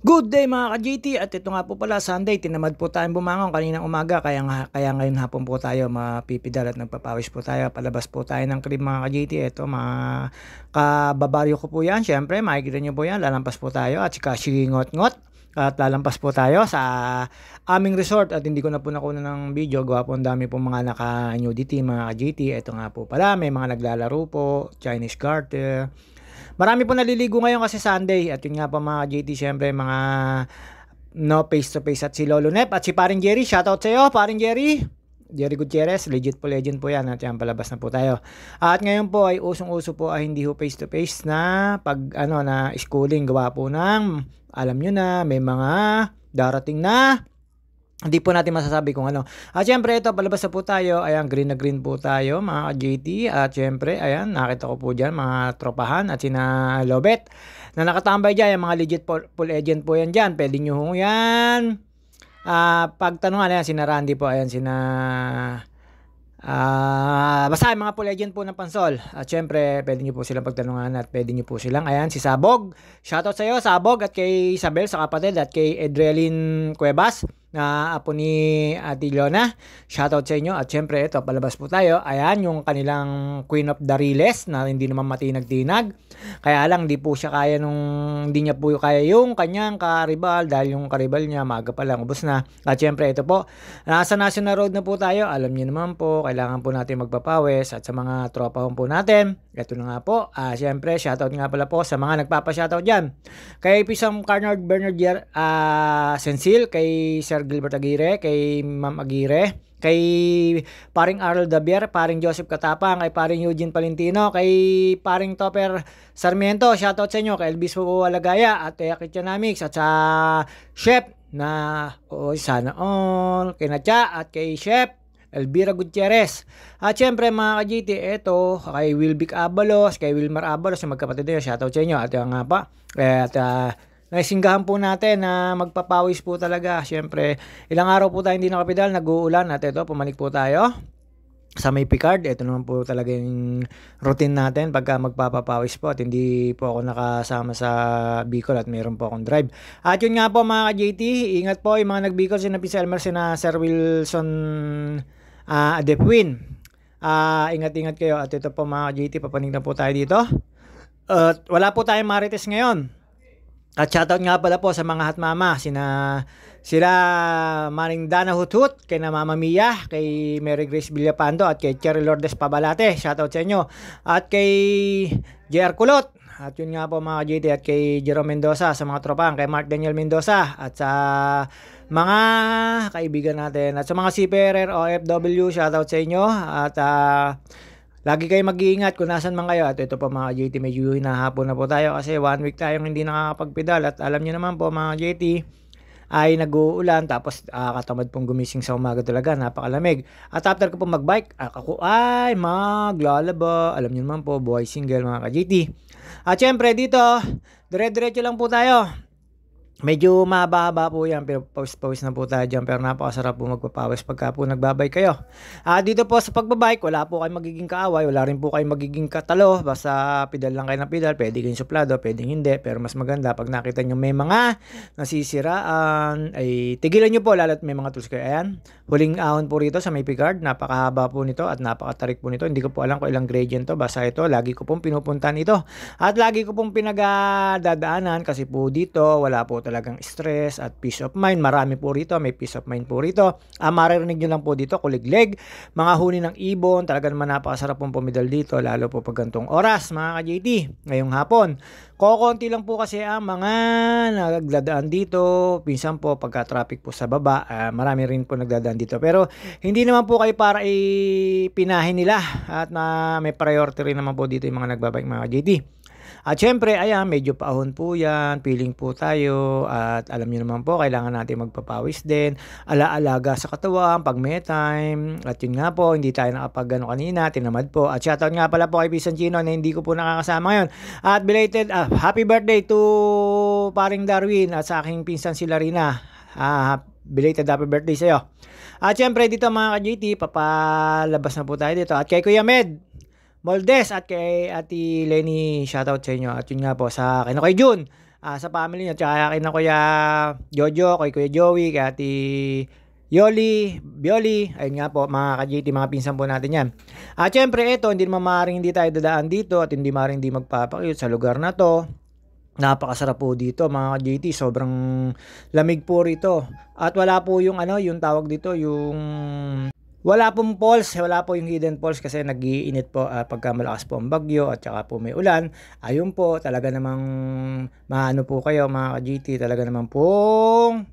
Good day mga ka-GT, at ito nga po pala Sunday, tinamad po tayong bumangon kaninang umaga, kaya ngayon hapon po tayo mapipidal at nagpapawis po tayo, palabas po tayo ng crib mga ka-GT. Ito mga kababaryo ko po yan, syempre makikita nyo po yan, lalampas po tayo at sika ngot-ngot at lalampas po tayo sa aming resort. At hindi ko na po nakuna ng video, gawa po ang dami po mga naka-nudity mga ka-GT. Ito nga po pala, may mga naglalaro po, Chinese garter. Marami po naliligo ngayon kasi Sunday. At yun nga po mga JT, syempre mga no face to face at si Lolo Nep at si Paring Jerry. Shoutout sa iyo, Paring Jerry. Jerry Gutierrez, legit po, legend po yan. At yan, palabas na po tayo. At ngayon po ay usong-uso po ay hindi ho face to face na na schooling. Gawa po ng, alam nyo na, may mga darating na hindi po natin masasabi kung ano. At syempre ito, palabas na po tayo. Ayan, green na green po tayo mga JT. At syempre, ayan, nakita ko po dyan mga tropahan at sina Lobet na nakatambay dyan. Yung mga legit full agent po yan dyan. Pwede nyo ho yan. Pagtanungan, ayan, sina Randy po. Ayan, sina basta yung mga full agent po ng Pansol. At syempre, pwede nyo po silang pagtanungan at pwede nyo po silang, ayan, si Sabog. Shoutout sa iyo, Sabog, at kay Isabel sa kapatid, at kay Edrelin Cuevas na apo ni Ate Leona. Shoutout sa inyo. At syempre ito, palabas po tayo. Ayan, yung kanilang Queen of the Riles na hindi naman matinag-tinag. Kaya lang, hindi po siya kaya hindi niya po kaya yung kanyang karibal, dahil yung karibal niya maaga pa lang, ubos na. At syempre ito po, nasa National Road na po tayo. Alam niyo naman po, kailangan po natin magpapawis. At sa mga tropa po natin, ito na nga po. Syempre, shoutout nga pala po sa mga nagpapa-shoutout dyan. Kay Pisang Carnard Bernard Sensil, kay Sir Gilbert Aguirre, kay Ma'am Aguirre, kay Paring Arnold Dabier, Paring Joseph Katapang, kay Paring Eugene Palentino, kay Paring Topper Sarmiento, shoutout sa inyo, kay Elvis Alagaya, at Kitchenamics, at sa Chef na sana all, kay Natya, at kay Chef Elvira Gutierrez. At syempre mga ka-GT, ito, kay Wilbic Abalos, kay Wilmar Abalos, yung magkapatid nyo, shoutout sa inyo. At yung nga pa, at naisinggahan po natin na magpapawis po talaga. Syempre, ilang araw po tayo hindi nakapidal, nag-uulan. At ito, pumanik po tayo sa may Picard. Ito naman po talaga yung routine natin pagka magpapapawis po. At hindi po ako nakasama sa Bicol at mayroon po akong drive. At yun nga po mga ka-JT, ingat po yung mga nag-Bicol, sina Pisa Elmer, sina Sir Wilson Adepwin. Ingat-ingat kayo. At ito po mga JT, papanig na po tayo dito. Wala po tayong marites ngayon. At shoutout nga pala po sa mga hatmama, sila Maring Dana Huthut, kay na Mama Mia, kay Mary Grace Villapando, at kay Cherry Lourdes Pabalate. Shoutout sa inyo. At kay JR Kulot. At yun nga po mga JT, at kay Jerome Mendoza, sa mga tropang, kay Mark Daniel Mendoza, at sa mga kaibigan natin, at sa mga CPRR OFW, shoutout sa inyo. At lagi kayo mag-iingat kung nasan man kayo. At ito po mga JT, medyo hinahapon na po tayo kasi 1 week tayong hindi nakakapagpedal. At alam nyo naman po mga JT, ay nag-uulan, tapos katamad pong gumising sa umaga talaga, napakalamig. At after ko po mag-bike, ako ay maglalaba. Alam nyo naman po, buhay single mga ka-JT. At syempre dito, dire-diretso lang po tayo. Medyo mahaba-haba po yan, pero pawis-pawis na po tayo dyan, pero napakasarap po magpapawis pagka po nagbabike kayo. Dito po sa pagbabike, wala po kayong magiging kaaway, wala rin po kayong magiging katalo, basta pedal lang kayo ng pedal, pwede kayong suplado, pwede hindi, pero mas maganda pag nakita nyo may mga nasisiraan, ay tigilan nyo po, lalo't may mga tools kayo. Ayan, huling ahon po rito sa may Picard, napakahaba po nito at napakatarik po nito, hindi ko po alam kung ilang gradient to, basta ito, lagi ko pong pinupuntahan ito, at lagi ko pong pinagdadaanan kasi po dito, wala po talagang stress at peace of mind. Marami po rito, may peace of mind po rito. Maririnig nyo lang po dito, kuliglig, mga huni ng ibon, talaga naman napakasarap pong pumidal dito, lalo po pag gantong oras, mga ka-JT, ngayong hapon. Kokonti lang po kasi ang mga nagdadaan dito, pinsan po pagka-traffic po sa baba, marami rin po nagdadaan dito. Pero hindi naman po kayo para ipinahin nila at may priority rin naman po dito yung mga nagbabike mga JT. At syempre, ayan, medyo paahon po yan, feeling po tayo, at alam niyo naman po, kailangan natin magpapawis din, alaalaga sa katawan, pag may time, at yun nga po, hindi tayo nakapag kanina, tinamad po. At shoutout nga pala po kay Pisan Chino na hindi ko po nakakasama ngayon. At belated, happy birthday to Paring Darwin at sa aking pinsan si Larina. Belated happy birthday sa'yo. At syempre dito mga ka-JT, papalabas na po tayo dito. At kay Kuya Med Moldes at kay Ate Lenny, shoutout sa inyo. At yun nga po sa kay June. sa family niyo, tsaka kina Kuya Jojo, kay Kuya Joey, kay Ate Yoli, Bioli, ayun nga po mga ka-JT, mga pinsan po natin yan. At syempre ito, hindi naman maaaring hindi tayo dadaan dito at hindi maaaring hindi magpapakiyot sa lugar na to. Napakasarap po dito mga ka-JT, sobrang lamig po rito. At wala po yung yung tawag dito, yung wala pong falls, wala po yung hidden falls kasi nag-iinit po pagka malakas po ang bagyo at saka po may ulan. Ayun po, talaga namang maano po kayo mga ka-JT, talaga naman pong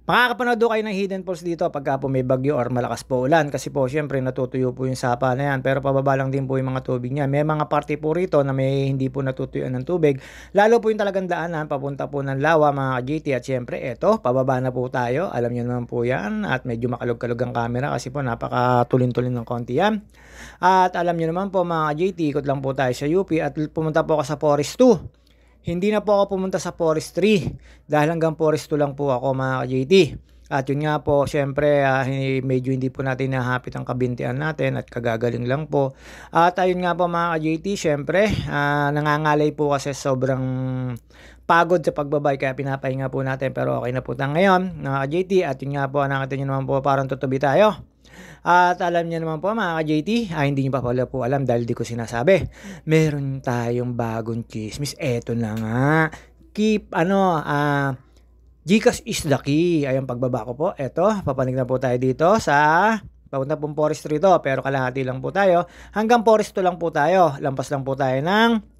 makakapanood kayo ng hidden falls dito pagka po may bagyo or malakas po ulan kasi po syempre natutuyo po yung sapa na yan pero pababa lang din po yung mga tubig niya. May mga parte po rito na may hindi po natutuyuan ng tubig. Lalo po yung talagang daanan papunta po ng Lawa mga GT at syempre eto pababa na po tayo. Alam niyo naman po yan at medyo makalog-kalog ang camera kasi po napakatulin-tulin ng konti yan. At alam niyo naman po mga GT, ikot lang po tayo sa UP at pumunta po ako sa Forest 2. Hindi na po ako pumunta sa Forest 3 dahil hanggang Forest 2 lang po ako mga JT. At yun nga po, syempre medyo hindi po natin nahapit ang kabintian natin at kagagaling lang po. At ayun nga po mga JT, syempre nangangalay po kasi sobrang pagod sa pagbabay kaya pinapahinga po natin pero okay na po tayo ngayon mga JT. At yun nga po, nakita nyo naman po parang tutubi tayo. At alam niyo naman po mga ka-JT, hindi niyo pa pala po alam dahil di ko sinasabi. Meron tayong bagong chismis. Eto na nga. Gcash is the key. Ayun pagbaba ko po. Eto, papanig na po tayo dito sa papunta pong Forest 3 to. Pero kalahati lang po tayo. Hanggang Forest 2 lang po tayo. Lampas lang po tayo ng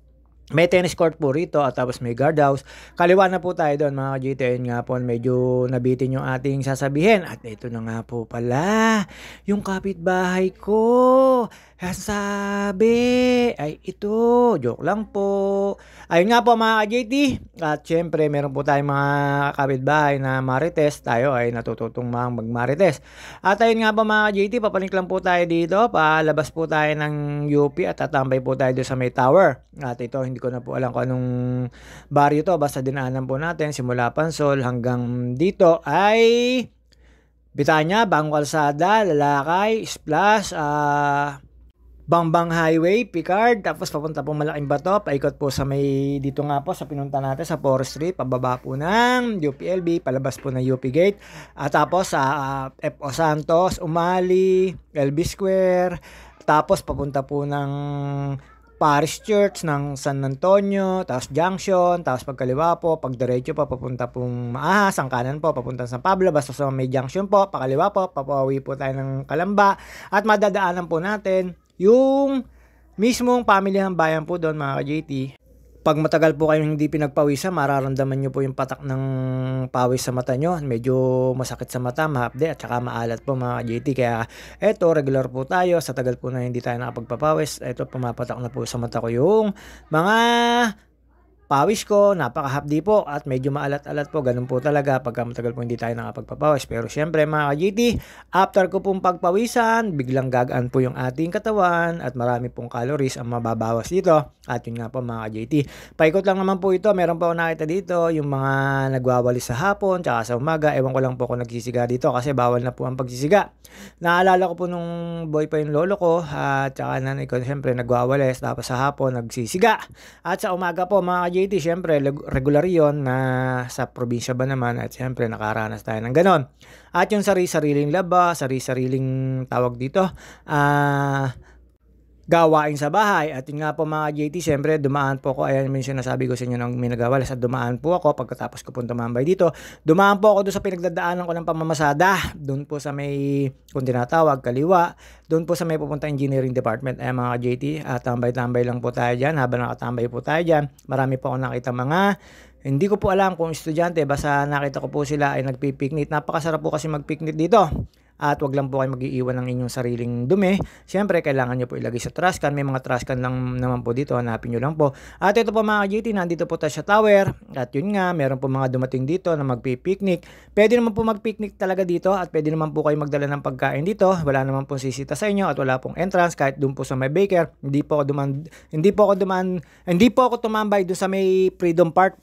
may tennis court po rito at tapos may guardhouse. Kaliwa na po tayo doon mga GT. Nga po medyo nabitin yung ating sasabihin. At ito na nga po pala. Yung kapitbahay ko. Sabi ay ito. Joke lang po. Ayun nga po mga GT. At syempre meron po tayong mga kapitbahay na marites. Tayo ay natututong magmarites. At ayun nga po mga GT. Papanik lang po tayo dito. Palabas po tayo ng UP at tatambay po tayo doon sa may tower. At ito hindi ko na po alam kung anong baryo to, basta dinaanan po natin simula Pansol hanggang dito ay Bitanya, Bagong Kalsada, Lalakay, Splash, Bangbang Highway, Picard, tapos papunta po Malaking Bato, paikot po sa may dito nga po sa pinunta natin sa Forest 3, pababa po ng UPLB, palabas po ng UP Gate, at tapos sa FO Santos, Umali, LB Square, tapos papunta po ng Parish Church ng San Antonio, tapos Junction, tapos pagkaliwa po, pagdiretso po, papunta pong Maahas, ang kanan po, papunta San Pablo, basta sa may Junction po, pakaliwa po, papawi po tayo ng Kalamba, at madadaanan po natin yung mismong pamilyang bayan po doon mga ka-JT. Pag matagal po kayong hindi pinagpawisan, mararamdaman nyo po yung patak ng pawis sa mata nyo. Medyo masakit sa mata, mahapde at saka maalat po mga JT. Kaya eto, regular po tayo. Sa tagal po na hindi tayo nakapagpapawis, eto, pumapatak na po sa mata ko yung mga pawis ko, napakahapdi po at medyo maalat-alat po. Ganun po talaga pagka matagal po hindi tayo nakapagpapawis. Pero syempre mga ka-GT, after ko pong pagpawisan, biglang gagaan po yung ating katawan at marami pong calories ang mababawas dito. At yun nga po mga ka-GT. Paikot lang naman po ito. Meron pa ako nakita dito yung mga nagwawalis sa hapon tsaka sa umaga. Ewan ko lang po kung nagsisiga dito kasi bawal na po ang pagsisiga. Naalala ko po nung boy pa yung lolo ko at tsaka nanay ko syempre nagwawalis tapos sa hapon nagsisiga. At sa umaga po mga JT, syempre regular yon na sa probinsya ba naman at syempre nakaranas tayo ng ganon. At yung sari-sariling laba, sari-sariling tawag dito, gawain sa bahay. At yun nga po mga JT, syempre dumaan po ako, ayan yung sinasabi ko sa inyo nang may nagawalas at dumaan po ako pagkatapos ko punta tumambay dito. Dumaan po ako doon sa pinagdadaanan ko ng pamamasada, doon po sa may kung tinatawag kaliwa, doon po sa may pupunta engineering department. Ayan mga JT, tambay-tambay lang po tayo dyan. Habang nakatambay po tayo dyan, marami po ako nakita mga hindi ko po alam kung estudyante, basta nakita ko po sila ay nagpipiknik. Napakasarap po kasi magpiknik dito. At wag lang po kayo mag-iiwan ng inyong sariling dumi. Siyempre, kailangan nyo po ilagay sa trash can. May mga trash can lang naman po dito. Hanapin nyo lang po. At ito po mga GT, nandito po tayo sa tower. At yun nga, meron po mga dumating dito na magpipiknik. Pwede naman po magpiknik talaga dito. At pwede naman po kayo magdala ng pagkain dito. Wala naman po sisita sa inyo. At wala pong entrance. Kahit doon po sa may baker. Hindi po ako tumambay doon sa may Freedom Park.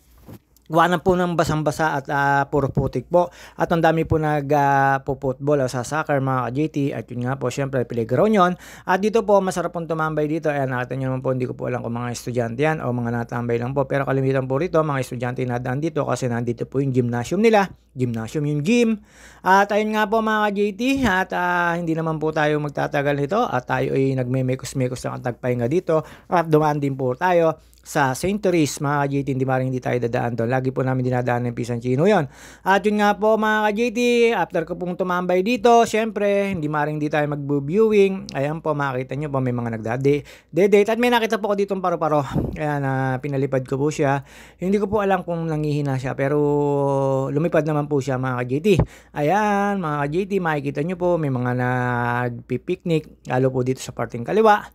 gawa po ng basang-basa at puro putik po. At ang dami po nag-football o sa soccer mga ka-JT. At yun nga po, syempre, playground yun. At dito po, masarap pong tumambay dito. Ayan, nakita nyo naman po, hindi ko po alam kung mga estudyante yan o mga natambay lang po. Pero kalimitan po rito, mga estudyante na daan dito kasi nandito po yung gymnasium nila. Gymnasium yung gym. At ayun nga po mga ka-JT. At hindi naman po tayo magtatagal nito. At tayo ay nagme-mekos-mekos lang at nagpahinga dito. At dumaan din po tayo sa St. Therese mga ka-JT, hindi tayo dadaan doon. Lagi po namin dinadaan ng Pisan Chino yon. At yun nga po mga ka-JT, after ko pong tumambay dito, syempre, hindi di tayo mag-viewing. Ayan po, makikita nyo po may mga nagdade-date. At may nakita po ko ditong paro-paro. Ayan, pinalipad ko po siya. Hindi ko po alam kung nanghihina siya, pero lumipad naman po siya mga ka-JT. Ayan, mga ka-JT, makikita nyo po may mga nagpipiknik, lalo po dito sa parting kaliwa.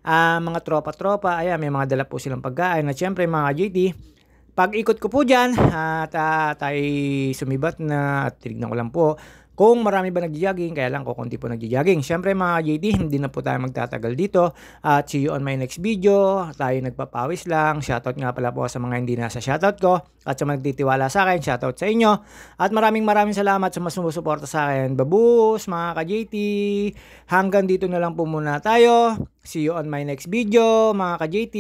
Mga tropa-tropa, ayan, may mga dala po silang pagkain. At syempre mga JT, pag ikot ko po dyan, at tayo sumibat na at tinignan ko lang po kung marami ba nagja-jogging, kaya lang ko konti po nagja-jogging. Syempre mga JT, hindi na po tayo magtatagal dito. At see you on my next video. Tayo nagpapawis lang. Shoutout nga pala po sa mga hindi nasa shoutout ko. At sa mga nagtitiwala sa akin, shoutout sa inyo. At maraming salamat sa mas sumusuporta sa akin. Babus, mga ka-JT. Hanggang dito na lang po muna tayo. See you on my next video, mga ka-JT.